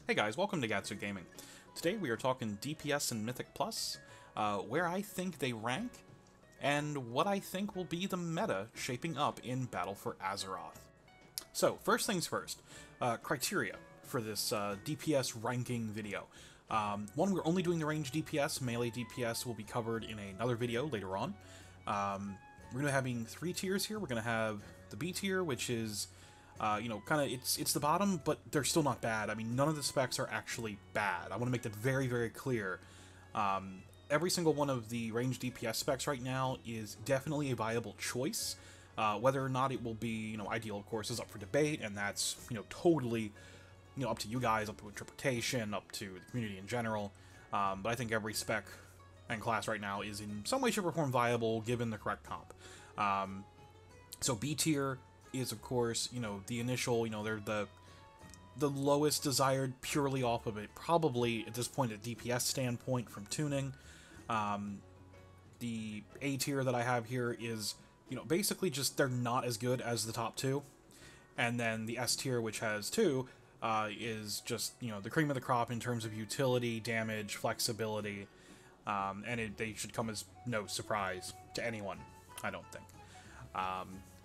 Hey guys, welcome to Gatsu Gaming. Today we are talking DPS and Mythic Plus, where I think they rank, and what I think will be the meta shaping up in Battle for Azeroth. So, first things first, criteria for this DPS ranking video. One, we're only doing the range DPS. Melee DPS will be covered in another video later on. We're going to be having 3 tiers here. We're going to have the B tier, which is it's the bottom, but they're still not bad. I mean, none of the specs are actually bad. I want to make that very, very clear. Every single one of the range DPS specs right now is definitely a viable choice. Whether or not it will be, ideal, of course, is up for debate, and that's, totally, up to you guys, up to interpretation, up to the community in general. But I think every spec and class right now is in some way, shape, or form viable, given the correct comp. So B tier is, of course, the initial, they're the lowest desired purely off of it, probably at this point a DPS standpoint from tuning. The A tier that I have here is, basically just they're not as good as the top 2. And then the S tier, which has 2, is just, the cream of the crop in terms of utility, damage, flexibility, and they should come as no surprise to anyone, I don't think.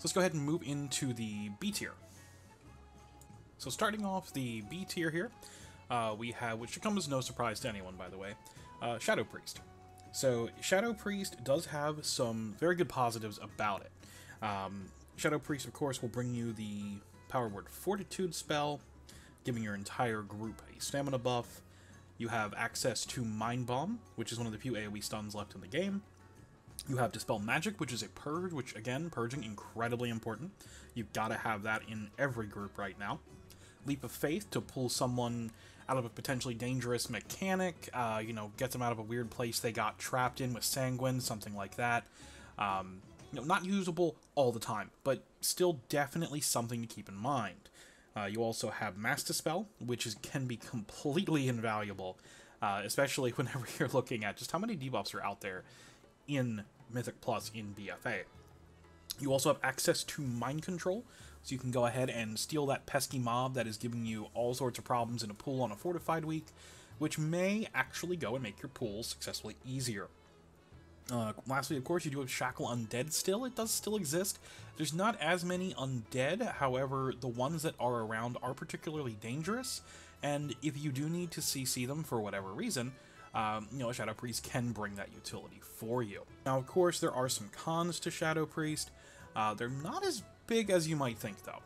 So let's go ahead and move into the B tier. So starting off the B tier here, we have, which should come as no surprise to anyone, by the way, Shadow Priest. So Shadow Priest does have some very good positives about it. Shadow Priest, of course, will bring you the Power Word Fortitude spell, giving your entire group a stamina buff. You have access to Mind Bomb, which is one of the few AoE stuns left in the game. You have Dispel Magic, which is a purge, which, again, purging, incredibly important. You've got to have that in every group right now. Leap of Faith to pull someone out of a potentially dangerous mechanic, get them out of a weird place they got trapped in with Sanguine, something like that. Not usable all the time, but still definitely something to keep in mind. You also have Mass Dispel, which can be completely invaluable, especially whenever you're looking at just how many debuffs are out there in Mythic Plus in BFA. You also have access to Mind Control, so you can go ahead and steal that pesky mob that is giving you all sorts of problems in a pool on a Fortified week, which may actually go and make your pools successfully easier. Lastly, of course, you do have Shackle Undead still. It does still exist. There's not as many undead, however, the ones that are around are particularly dangerous, and if you do need to CC them for whatever reason, a Shadow Priest can bring that utility for you. Now, of course, there are some cons to Shadow Priest. They're not as big as you might think, though.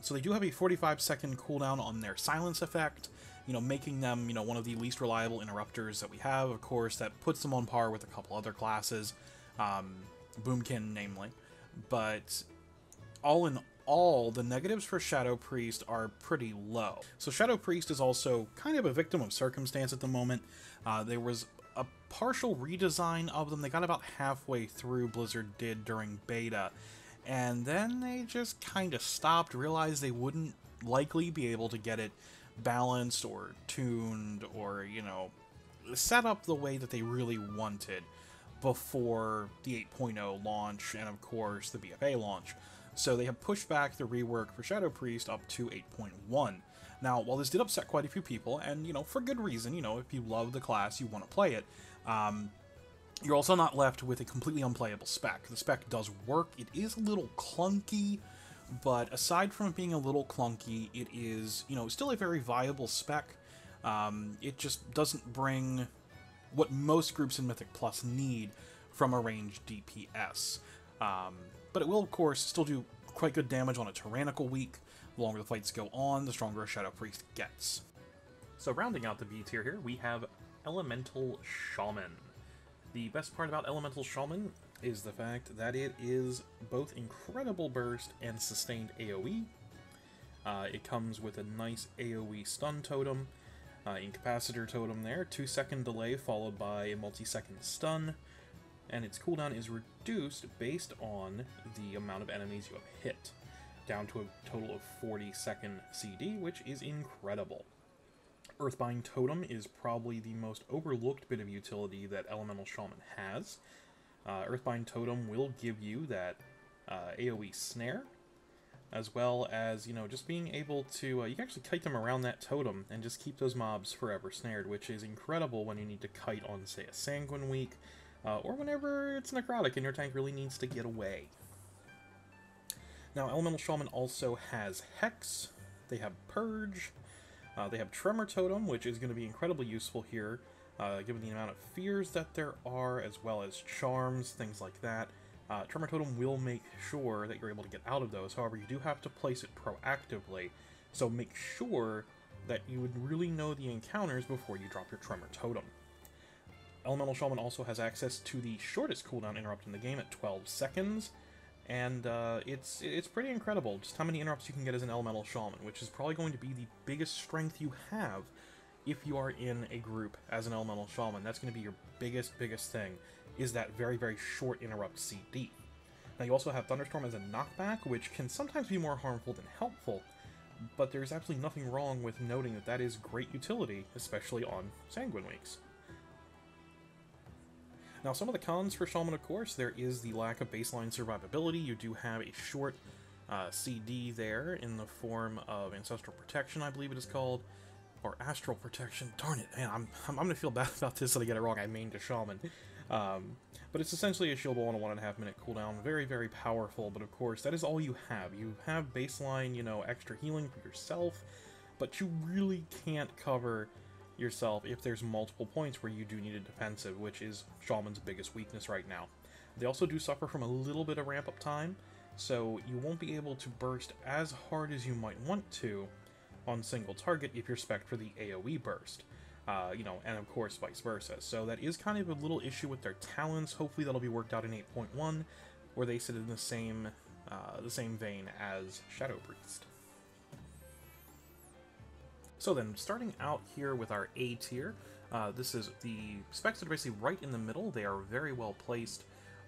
So they do have a 45-second cooldown on their silence effect, making them, one of the least reliable interrupters that we have. Of course, that puts them on par with a couple other classes, Boomkin namely. But all in all, the negatives for Shadow Priest are pretty low. So Shadow Priest is also kind of a victim of circumstance at the moment. There was a partial redesign of them. They got about halfway through, Blizzard did during beta, and then they just kind of stopped, realized they wouldn't likely be able to get it balanced or tuned or, set up the way that they really wanted before the 8.0 launch and, of course, the BFA launch. So they have pushed back the rework for Shadow Priest up to 8.1. Now, while this did upset quite a few people, and, for good reason, if you love the class, you want to play it, you're also not left with a completely unplayable spec. The spec does work. It is a little clunky, but aside from it being a little clunky, it is, still a very viable spec. It just doesn't bring what most groups in Mythic Plus need from a ranged DPS. But it will, of course, still do quite good damage on a Tyrannical week. The longer the fights go on, the stronger a Shadow Priest gets. So rounding out the B tier here, we have Elemental Shaman. The best part about Elemental Shaman is the fact that it is both incredible burst and sustained AoE. It comes with a nice AoE stun totem, incapacitor totem there, 2-second delay followed by a multi-second stun, and its cooldown is reduced based on the amount of enemies you have hit, down to a total of 40-second CD, which is incredible. Earthbind Totem is probably the most overlooked bit of utility that Elemental Shaman has. Earthbind Totem will give you that AoE snare, as well as, you know, just being able to, you can actually kite them around that totem and just keep those mobs forever snared, which is incredible when you need to kite on, say, a Sanguine week, or whenever it's necrotic and your tank really needs to get away. Now, Elemental Shaman also has Hex, they have Purge, they have Tremor Totem, which is going to be incredibly useful here, given the amount of fears that there are, as well as charms, things like that. Tremor Totem will make sure that you're able to get out of those, however you do have to place it proactively, so make sure that you would really know the encounters before you drop your Tremor Totem. Elemental Shaman also has access to the shortest cooldown interrupt in the game at 12 seconds, and it's pretty incredible just how many interrupts you can get as an Elemental Shaman, which is probably going to be the biggest strength you have if you are in a group as an Elemental Shaman. That's going to be your biggest thing, is that very, very short interrupt CD. Now you also have Thunderstorm as a knockback, which can sometimes be more harmful than helpful, but there's absolutely nothing wrong with noting that that is great utility, especially on Sanguine weeks. Now some of the cons for Shaman, of course, there is the lack of baseline survivability. You do have a short CD there in the form of Ancestral Protection, I believe it is called, or Astral Protection. Darn it, man, I'm gonna feel bad about this if I get it wrong. I main to Shaman. But it's essentially a shield wall on a 1.5 minute cooldown. Very, very powerful, but of course, that is all you have. You have baseline, you know, extra healing for yourself, but you really can't cover yourself if there's multiple points where you do need a defensive, which is Shaman's biggest weakness right now. They also do suffer from a little bit of ramp-up time, so you won't be able to burst as hard as you might want to on single target if you're spec'd for the AoE burst. You know, and of course vice versa. So that is kind of a little issue with their talents. Hopefully that'll be worked out in 8.1, where they sit in the same vein as Shadow Priest. So then, starting out here with our A tier, this is the specs that are basically right in the middle. They are very well placed,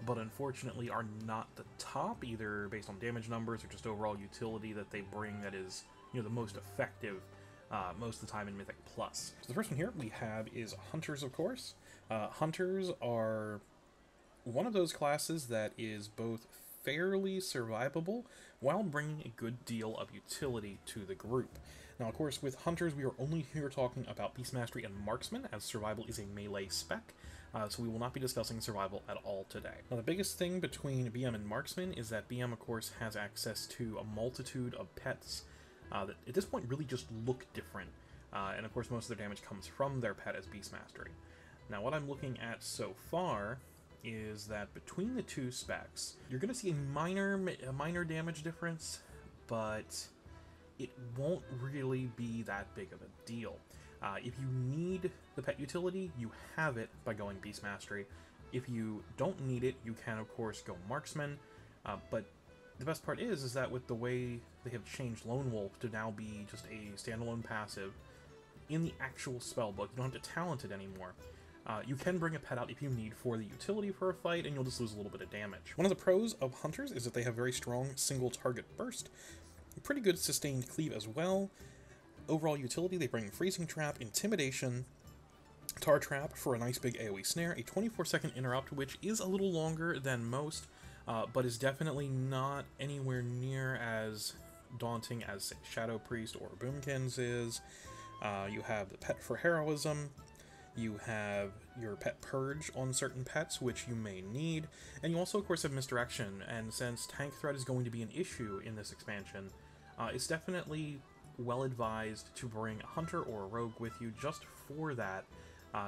but unfortunately are not the top, either based on damage numbers or just overall utility that they bring that is, you know, the most effective most of the time in Mythic Plus. So the first one here we have is Hunters, of course. Hunters are one of those classes that is both fairly survivable while bringing a good deal of utility to the group. Now, of course, with Hunters, we are only here talking about Beast Mastery and Marksman, as Survival is a melee spec, so we will not be discussing Survival at all today. Now, the biggest thing between BM and Marksman is that BM, of course, has access to a multitude of pets that at this point really just look different, and of course most of their damage comes from their pet as Beast Mastery. Now what I'm looking at so far is that between the two specs, you're going to see a minor damage difference, but it won't really be that big of a deal. If you need the pet utility, you have it by going Beast Mastery. If you don't need it, you can of course go Marksman, but the best part is that with the way they have changed Lone Wolf to now be just a standalone passive in the actual spellbook, you don't have to talent it anymore. You can bring a pet out if you need for the utility for a fight, and you'll just lose a little bit of damage. One of the pros of Hunters is that they have very strong single target burst, pretty good sustained cleave as well. Overall utility, they bring Freezing Trap, Intimidation, Tar Trap for a nice big AoE snare, a 24-second interrupt, which is a little longer than most, but is definitely not anywhere near as daunting as, say, Shadow Priest or Boomkins is. You have the Pet for Heroism, you have your Pet Purge on certain pets, which you may need, and you also, of course, have Misdirection, and since tank threat is going to be an issue in this expansion, it's definitely well advised to bring a Hunter or a Rogue with you just for that,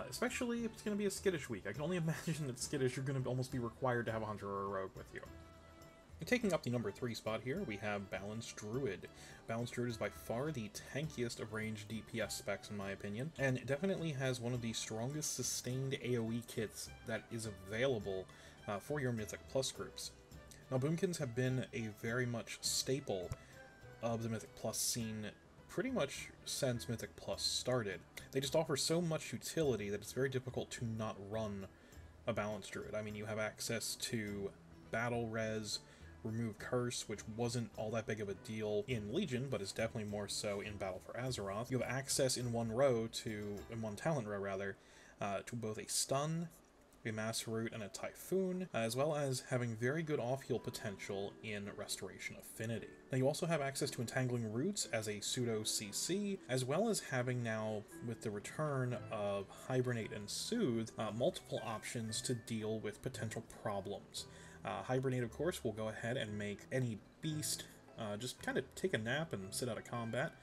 especially if it's going to be a Skittish week. I can only imagine that Skittish, you're going to almost be required to have a Hunter or a Rogue with you. And taking up the number 3 spot here, we have Balanced Druid. Balanced Druid is by far the tankiest of ranged DPS specs, in my opinion, and it definitely has one of the strongest sustained AoE kits that is available for your Mythic Plus groups. Now, Boomkins have been a very much staple of the Mythic Plus scene pretty much since Mythic Plus started. They just offer so much utility that it's very difficult to not run a Balanced Druid. I mean, you have access to Battle Res, Remove Curse, which wasn't all that big of a deal in Legion, but is definitely more so in Battle for Azeroth. You have access in one talent row rather, to both a stun a Mass Root, and a Typhoon, as well as having very good off-heal potential in Restoration Affinity. Now you also have access to Entangling Roots as a pseudo CC, as well as having now, with the return of Hibernate and Soothe, multiple options to deal with potential problems. Hibernate, of course, will go ahead and make any beast just kind of take a nap and sit out of combat.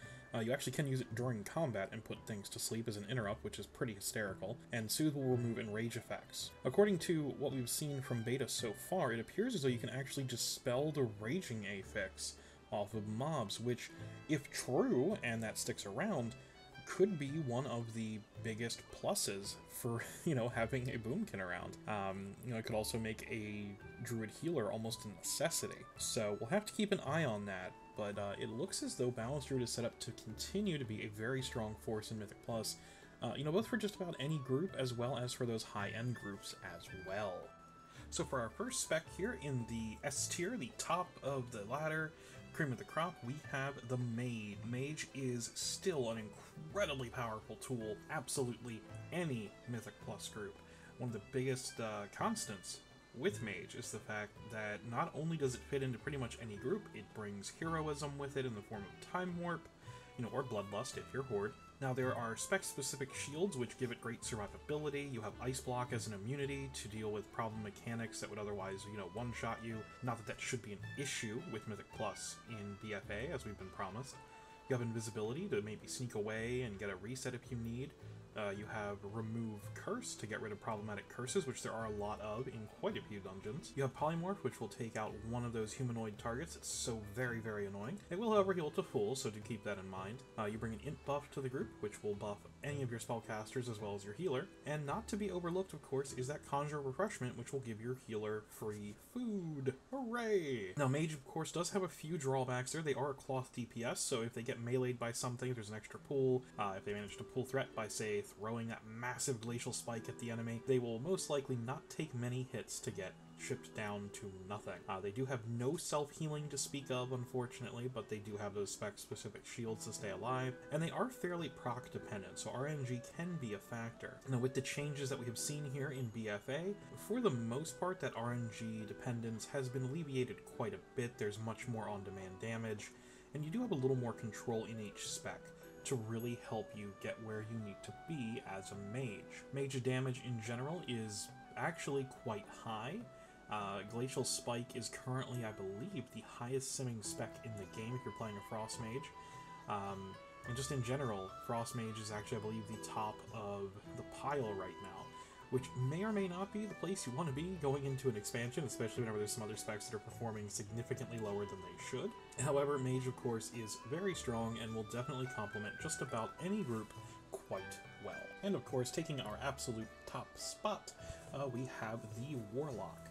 You actually can use it during combat and put things to sleep as an interrupt, which is pretty hysterical, and Soothe will remove enrage effects. According to what we've seen from beta so far, it appears as though you can actually dispel the raging affix off of mobs, which, if true, and that sticks around, could be one of the biggest pluses for, having a boomkin around. It could also make a Druid healer almost a necessity. So we'll have to keep an eye on that, but it looks as though Balanced Druid is set up to continue to be a very strong force in Mythic Plus, both for just about any group as well as for those high-end groups as well. So for our first spec here in the S tier, the top of the ladder, cream of the crop, we have the Mage. Mage is still an incredibly powerful tool, absolutely any Mythic Plus group. One of the biggest constants with Mage is the fact that not only does it fit into pretty much any group, it brings heroism with it in the form of Time Warp, or Bloodlust if you're Horde. Now there are spec-specific shields which give it great survivability. You have Ice Block as an immunity to deal with problem mechanics that would otherwise, one-shot you. Not that that should be an issue with Mythic Plus in BFA, as we've been promised. You have Invisibility to maybe sneak away and get a reset if you need. You have Remove Curse to get rid of problematic curses, which there are a lot of in quite a few dungeons. You have Polymorph, which will take out one of those humanoid targets. It's so very, very annoying. It will, however, heal to full, so do keep that in mind. You bring an Int buff to the group, which will buff any of your spellcasters as well as your healer. And not to be overlooked, of course, is that Conjure Refreshment, which will give your healer free food. Hooray! Now, Mage, of course, does have a few drawbacks there. They are a cloth DPS, so if they get meleeed by something, there's an extra pull. If they manage to pull threat by, say, throwing that massive glacial spike at the enemy, they will most likely not take many hits to get chipped down to nothing. They do have no self-healing to speak of, unfortunately, but they do have those spec-specific shields to stay alive, and they are fairly proc-dependent, so RNG can be a factor. Now, with the changes that we have seen here in BFA, for the most part, that RNG dependence has been alleviated quite a bit. There's much more on-demand damage, and you do have a little more control in each spec to really help you get where you need to be as a mage. Mage damage in general is actually quite high. Glacial Spike is currently, I believe, the highest simming spec in the game if you're playing a Frost Mage. And just in general, Frost Mage is actually, I believe, the top of the pile right now, which may or may not be the place you want to be going into an expansion, especially whenever there's some other specs that are performing significantly lower than they should. However, Mage, of course, is very strong and will definitely complement just about any group quite well. And of course, taking our absolute top spot, we have the Warlock.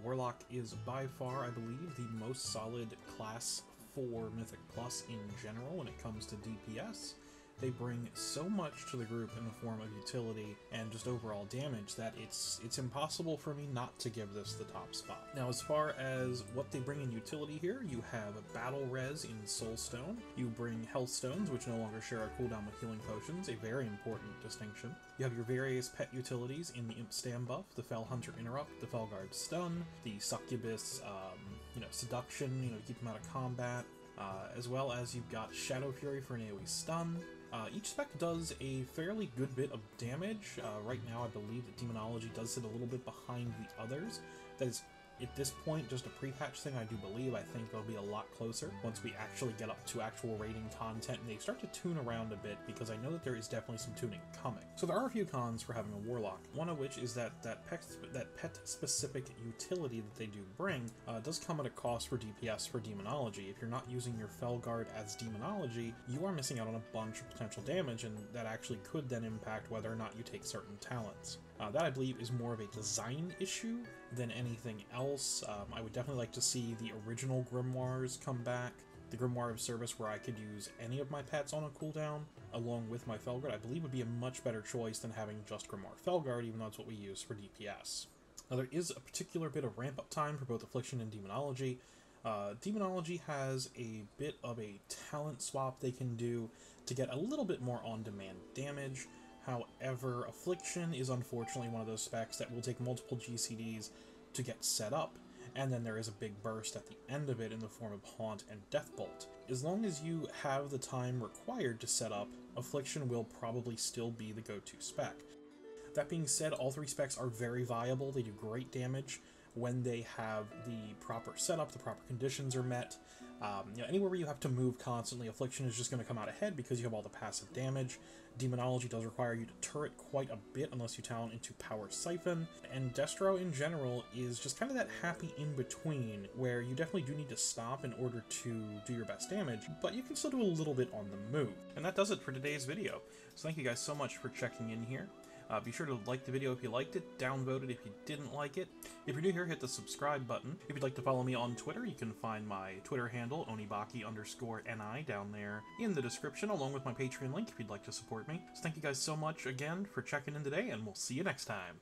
Warlock is by far, I believe, the most solid class for Mythic Plus in general when it comes to DPS. They bring so much to the group in the form of utility and just overall damage that it's impossible for me not to give this the top spot. Now, as far as what they bring in utility here, you have Battle Res in Soulstone. You bring Health Stones, which no longer share a cooldown with healing potions, a very important distinction. You have your various pet utilities in the Imp Stam buff, the Fell Hunter Interrupt, the Felguard Stun, the Succubus, Seduction, to keep them out of combat, as well as you've got Shadow Fury for an AoE stun. Each spec does a fairly good bit of damage. Right now, I believe that Demonology does sit a little bit behind the others. That is, at this point, just a pre-patch thing, I do believe. I think they'll be a lot closer once we actually get up to actual rating content and they start to tune around a bit, because I know that there is definitely some tuning coming. So there are a few cons for having a Warlock, one of which is that pet-specific utility that they do bring does come at a cost for DPS for Demonology. If you're not using your Felguard as Demonology, you are missing out on a bunch of potential damage, and that actually could then impact whether or not you take certain talents. That, I believe, is more of a design issue than anything else. I would definitely like to see the original Grimoires come back. The Grimoire of Service, where I could use any of my pets on a cooldown, along with my Felguard, I believe would be a much better choice than having just Grimoire Felguard, even though that's what we use for DPS. Now, there is a particular bit of ramp-up time for both Affliction and Demonology. Demonology has a bit of a talent swap they can do to get a little bit more on-demand damage. However, Affliction is unfortunately one of those specs that will take multiple GCDs to get set up, and then there is a big burst at the end of it in the form of Haunt and Deathbolt. As long as you have the time required to set up, Affliction will probably still be the go-to spec. That being said, all three specs are very viable. They do great damage when they have the proper setup, the proper conditions are met. Anywhere where you have to move constantly, Affliction is just going to come out ahead because you have all the passive damage. Demonology does require you to turret quite a bit unless you talent into Power Siphon, and Destro in general is just kind of that happy in-between where you definitely do need to stop in order to do your best damage, but you can still do a little bit on the move. And that does it for today's video. So thank you guys so much for checking in here. Be sure to like the video if you liked it, downvote it if you didn't like it. If you're new here, hit the subscribe button. If you'd like to follow me on Twitter, you can find my Twitter handle, onibaki_ni, down there in the description, along with my Patreon link if you'd like to support me. So thank you guys so much again for checking in today, and we'll see you next time.